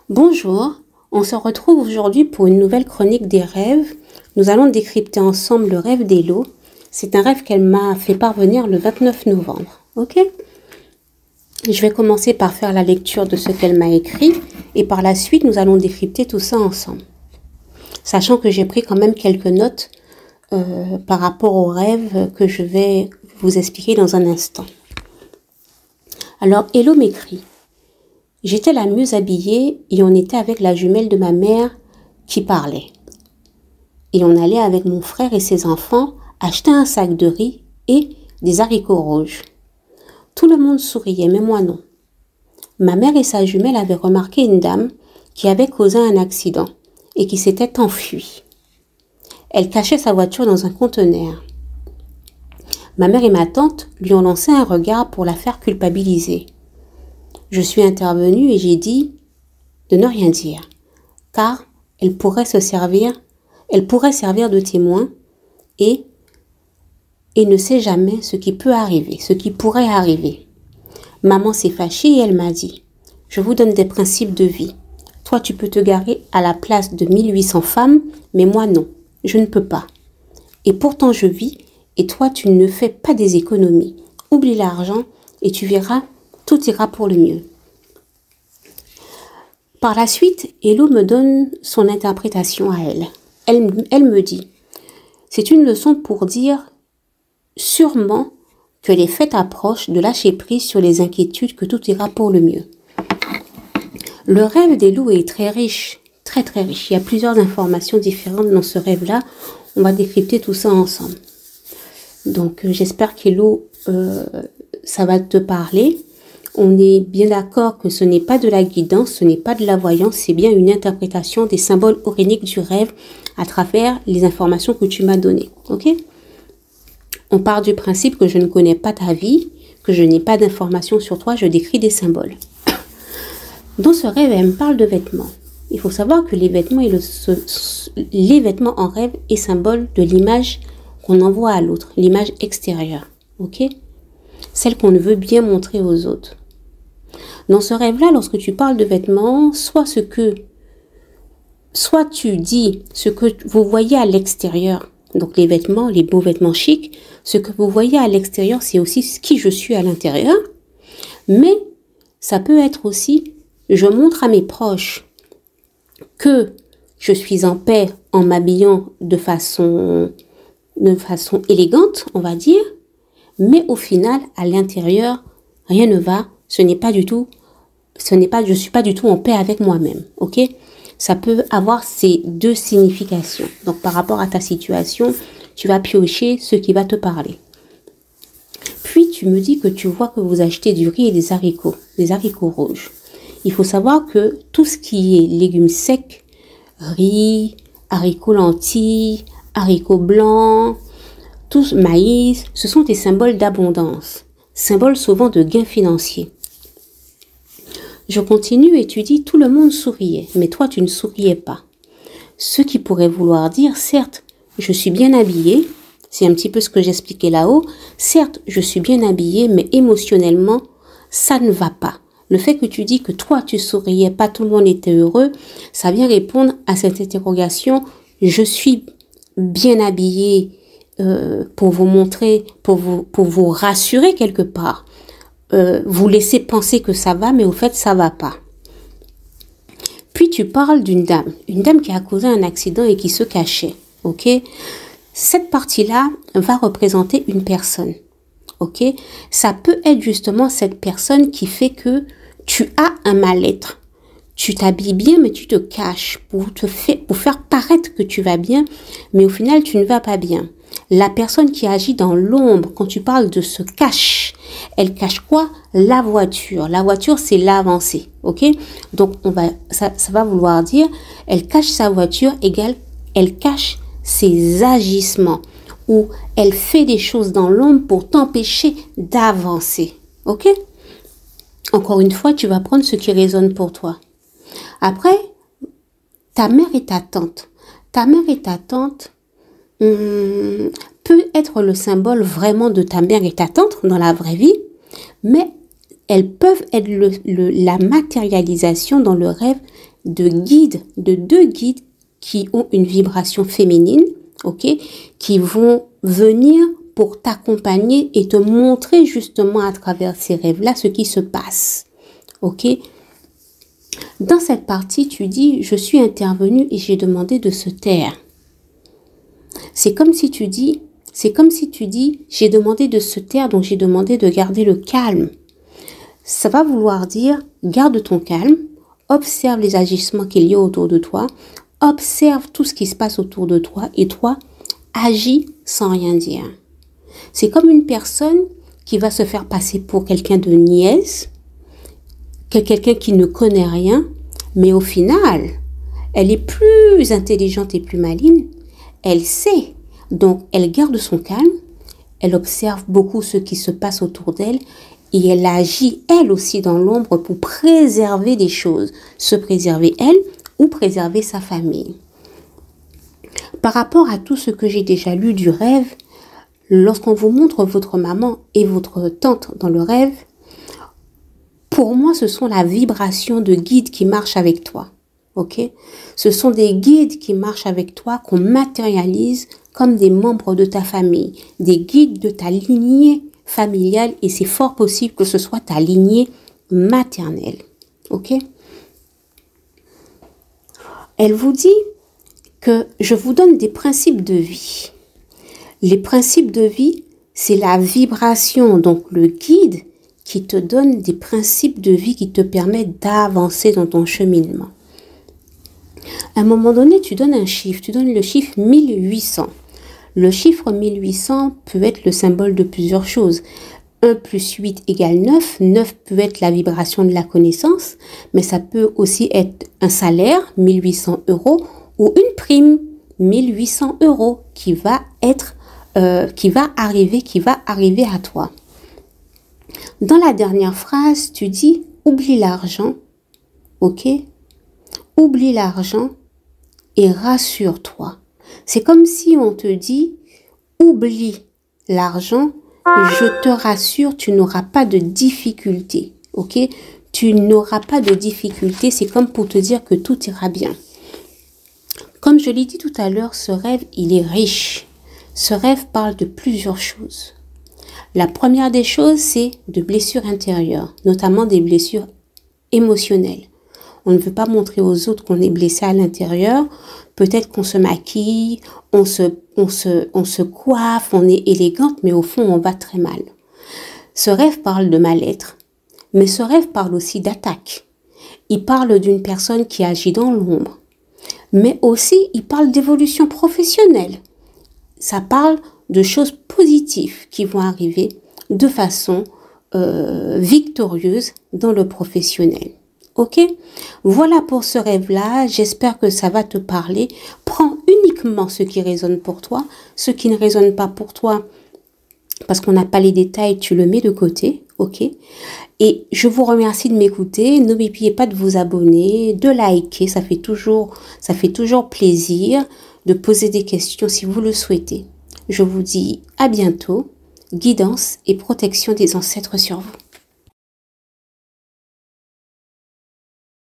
Bonjour, on se retrouve aujourd'hui pour une nouvelle chronique des rêves. Nous allons décrypter ensemble le rêve d'Hello. C'est un rêve qu'elle m'a fait parvenir le 29 novembre. Ok? Je vais commencer par faire la lecture de ce qu'elle m'a écrit et par la suite, nous allons décrypter tout ça ensemble. Sachant que j'ai pris quand même quelques notes par rapport au rêve que je vais vous expliquer dans un instant. Alors, Hello m'écrit. J'étais la mieux habillée et on était avec la jumelle de ma mère qui parlait. Et on allait avec mon frère et ses enfants acheter un sac de riz et des haricots rouges. Tout le monde souriait, mais moi non. Ma mère et sa jumelle avaient remarqué une dame qui avait causé un accident et qui s'était enfuie. Elle cachait sa voiture dans un conteneur. Ma mère et ma tante lui ont lancé un regard pour la faire culpabiliser. Je suis intervenue et j'ai dit de ne rien dire, car elle pourrait servir de témoin et ne sait jamais ce qui peut arriver, ce qui pourrait arriver. Maman s'est fâchée et elle m'a dit, je vous donne des principes de vie. Toi, tu peux te garer à la place de 1800 femmes, mais moi non, je ne peux pas. Et pourtant je vis et toi, tu ne fais pas des économies. Oublie l'argent et tu verras, tout ira pour le mieux. Par la suite, Hello me donne son interprétation à elle. Elle me dit, c'est une leçon pour dire sûrement que les fêtes approchent de lâcher prise sur les inquiétudes, que tout ira pour le mieux. Le rêve d'Hello est très riche, très très riche. Il y a plusieurs informations différentes dans ce rêve-là. On va décrypter tout ça ensemble. Donc j'espère qu'Hello, ça va te parler. On est bien d'accord que ce n'est pas de la guidance, ce n'est pas de la voyance, c'est bien une interprétation des symboles oréniques du rêve à travers les informations que tu m'as données. Ok? On part du principe que je ne connais pas ta vie, que je n'ai pas d'informations sur toi, je décris des symboles. Dans ce rêve, elle me parle de vêtements. Il faut savoir que les vêtements en rêve est symbole de l'image qu'on envoie à l'autre, l'image extérieure. Ok? Celle qu'on veut bien montrer aux autres. Dans ce rêve-là, lorsque tu parles de vêtements, soit tu dis ce que vous voyez à l'extérieur, donc les vêtements, les beaux vêtements chics, ce que vous voyez à l'extérieur, c'est aussi qui je suis à l'intérieur, mais ça peut être aussi, je montre à mes proches que je suis en paix en m'habillant de façon élégante, on va dire, mais au final, à l'intérieur, rien ne va, je suis pas du tout en paix avec moi-même, ok? Ça peut avoir ces deux significations. Donc, par rapport à ta situation, tu vas piocher ce qui va te parler. Puis, tu me dis que tu vois que vous achetez du riz et des haricots rouges. Il faut savoir que tout ce qui est légumes secs, riz, haricots lentilles, haricots blancs, tout maïs, ce sont des symboles d'abondance, symboles souvent de gains financiers. Je continue et tu dis tout le monde souriait, mais toi tu ne souriais pas. Ce qui pourrait vouloir dire, certes, je suis bien habillée, c'est un petit peu ce que j'expliquais là-haut, certes, je suis bien habillée, mais émotionnellement, ça ne va pas. Le fait que tu dis que toi tu souriais pas, tout le monde était heureux, ça vient répondre à cette interrogation, je suis bien habillée, pour vous montrer, pour vous rassurer quelque part, vous laisser penser que ça va, mais au fait ça va pas. Puis tu parles d'une dame qui a causé un accident et qui se cachait, ok? Cette partie-là va représenter une personne, ok? Ça peut être justement cette personne qui fait que tu as un mal-être. Tu t'habilles bien, mais tu te caches pour faire paraître que tu vas bien, mais au final, tu ne vas pas bien. La personne qui agit dans l'ombre, quand tu parles de se cache, elle cache quoi? La voiture. La voiture, c'est l'avancée, ok? Donc, ça va vouloir dire, elle cache sa voiture égale, elle cache ses agissements, ou elle fait des choses dans l'ombre pour t'empêcher d'avancer, ok? Encore une fois, tu vas prendre ce qui résonne pour toi. Après, ta mère et ta tante. Ta mère et ta tante peut être le symbole vraiment de ta mère et ta tante dans la vraie vie, mais elles peuvent être la matérialisation dans le rêve de guides, de 2 guides qui ont une vibration féminine, ok, qui vont venir pour t'accompagner et te montrer justement à travers ces rêves-là ce qui se passe, ok. Dans cette partie, tu dis, je suis intervenue et j'ai demandé de se taire. C'est comme si tu dis, j'ai demandé de se taire, donc j'ai demandé de garder le calme. Ça va vouloir dire, garde ton calme, observe les agissements qu'il y a autour de toi, observe tout ce qui se passe autour de toi et toi, agis sans rien dire. C'est comme une personne qui va se faire passer pour quelqu'un de niaise, quelqu'un qui ne connaît rien, mais au final, elle est plus intelligente et plus maligne, elle sait, donc elle garde son calme, elle observe beaucoup ce qui se passe autour d'elle et elle agit elle aussi dans l'ombre pour préserver des choses, se préserver elle ou préserver sa famille. Par rapport à tout ce que j'ai déjà lu du rêve, lorsqu'on vous montre votre maman et votre tante dans le rêve, pour moi, ce sont la vibration de guides qui marchent avec toi. Ok? Ce sont des guides qui marchent avec toi, qu'on matérialise comme des membres de ta famille, des guides de ta lignée familiale, et c'est fort possible que ce soit ta lignée maternelle. Ok? Elle vous dit que je vous donne des principes de vie. Les principes de vie, c'est la vibration, donc le guide qui te donne des principes de vie qui te permettent d'avancer dans ton cheminement. À un moment donné, tu donnes un chiffre, tu donnes le chiffre 1800. Le chiffre 1800 peut être le symbole de plusieurs choses. 1 plus 8 égale 9. 9 peut être la vibration de la connaissance, mais ça peut aussi être un salaire, 1800 €, ou une prime, 1800 € qui va arriver à toi. Dans la dernière phrase, tu dis « oublie l'argent », ok? Oublie l'argent et rassure-toi. C'est comme si on te dit « oublie l'argent, je te rassure, tu n'auras pas de difficulté », ok? Tu n'auras pas de difficulté, c'est comme pour te dire que tout ira bien. Comme je l'ai dit tout à l'heure, ce rêve, il est riche. Ce rêve parle de plusieurs choses. La première des choses, c'est de blessures intérieures, notamment des blessures émotionnelles. On ne veut pas montrer aux autres qu'on est blessé à l'intérieur. Peut-être qu'on se maquille, on se coiffe, on est élégante, mais au fond, on va très mal. Ce rêve parle de mal-être, mais ce rêve parle aussi d'attaque. Il parle d'une personne qui agit dans l'ombre, mais aussi il parle d'évolution professionnelle. Ça parle de choses positives qui vont arriver de façon victorieuse dans le professionnel. Ok? Voilà pour ce rêve-là. J'espère que ça va te parler. Prends uniquement ce qui résonne pour toi. Ce qui ne résonne pas pour toi, parce qu'on n'a pas les détails, tu le mets de côté. Ok? Et je vous remercie de m'écouter. N'oubliez pas de vous abonner, de liker. Ça fait toujours plaisir de poser des questions si vous le souhaitez. Je vous dis à bientôt. Guidance et protection des ancêtres sur vous.